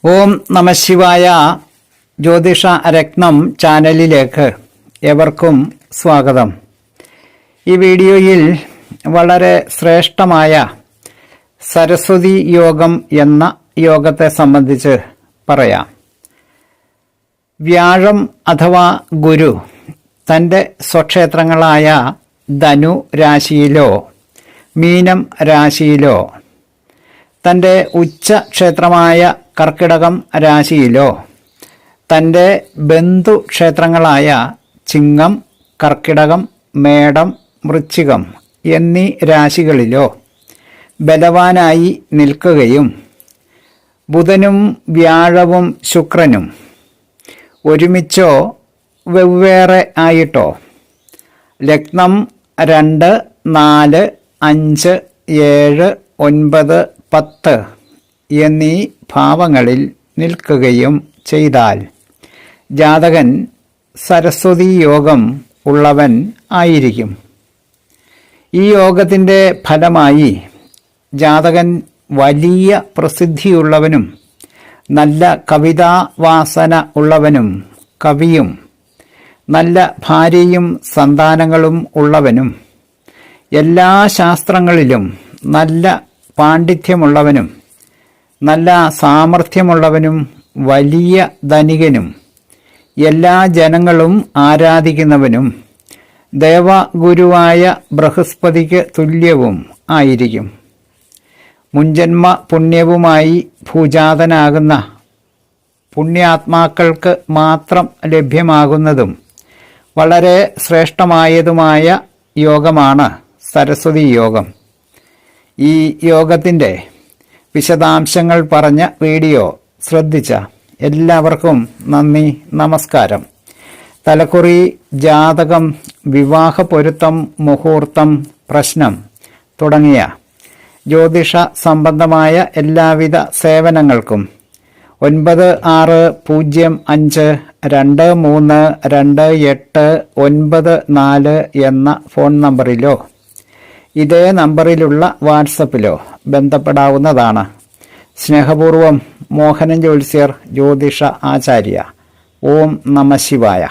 ഓം നമഃശിവായ. ജ്യോതിഷ രത്നം ചാനലിലേക്ക് ഏവർക്കും സ്വാഗതം. ഈ വീഡിയോയിൽ വളരെ ശ്രേഷ്ഠമായ സരസ്വതി യോഗം എന്ന യോഗത്തെ സംബന്ധിച്ച് പറയാം. വ്യാഴം അഥവാ ഗുരു തൻ്റെ സ്വക്ഷേത്രങ്ങളായ ധനു രാശിയിലോ മീനം രാശിയിലോ തൻ്റെ ഉച്ചക്ഷേത്രമായ കർക്കിടകം രാശിയിലോ തൻ്റെ ബന്ധുക്ഷേത്രങ്ങളായ ചിങ്ങം, കർക്കിടകം, മേടം, വൃശ്ചികം എന്നീ രാശികളിലോ ബലവാനായി നിൽക്കുകയും ബുധനും വ്യാഴവും ശുക്രനും ഒരുമിച്ചോ വെവ്വേറെ ആയിട്ടോ ലഗ്നം 2, 4, 5, 7, 9, 10 എന്നീ ഭാവങ്ങളിൽ നിൽക്കുകയും ചെയ്താൽ ജാതകൻ സരസ്വതി യോഗം ഉള്ളവൻ ആയിരിക്കും. ഈ യോഗത്തിൻ്റെ ഫലമായി ജാതകൻ വലിയ പ്രസിദ്ധിയുള്ളവനും നല്ല കവിതാവാസന ഉള്ളവനും കവിയും നല്ല ഭാര്യയും സന്താനങ്ങളും ഉള്ളവനും എല്ലാ ശാസ്ത്രങ്ങളിലും നല്ല പാണ്ഡിത്യമുള്ളവനും നല്ല സാമർഥ്യമുള്ളവനും വലിയ ധനികനും എല്ലാ ജനങ്ങളും ആരാധിക്കുന്നവനും ദേവഗുരുവായ ബൃഹസ്പതിക്ക് തുല്യവും ആയിരിക്കും. മുൻജന്മ പുണ്യവുമായി ഭൂജാതനാകുന്ന പുണ്യാത്മാക്കൾക്ക് മാത്രം ലഭ്യമാകുന്നതും വളരെ ശ്രേഷ്ഠമായതുമായ യോഗമാണ് സരസ്വതി യോഗം. ഈ യോഗത്തിൻ്റെ വിശദാംശങ്ങൾ പറഞ്ഞ വീഡിയോ ശ്രദ്ധിച്ച എല്ലാവർക്കും നന്ദി, നമസ്കാരം. തലക്കുറി, ജാതകം, വിവാഹ പൊരുത്തം, മുഹൂർത്തം, പ്രശ്നം തുടങ്ങിയ ജ്യോതിഷ സംബന്ധമായ എല്ലാവിധ സേവനങ്ങൾക്കും 9652328294 എന്ന ഫോൺ നമ്പറിലോ ഇതേ നമ്പറിലുള്ള വാട്സപ്പിലോ ബന്ധപ്പെടാവുന്നതാണ്. സ്നേഹപൂർവം മോഹനൻ ജ്യോത്സ്യർ, ജ്യോതിഷ ആചാര്യ. ഓം നമഃശിവായ.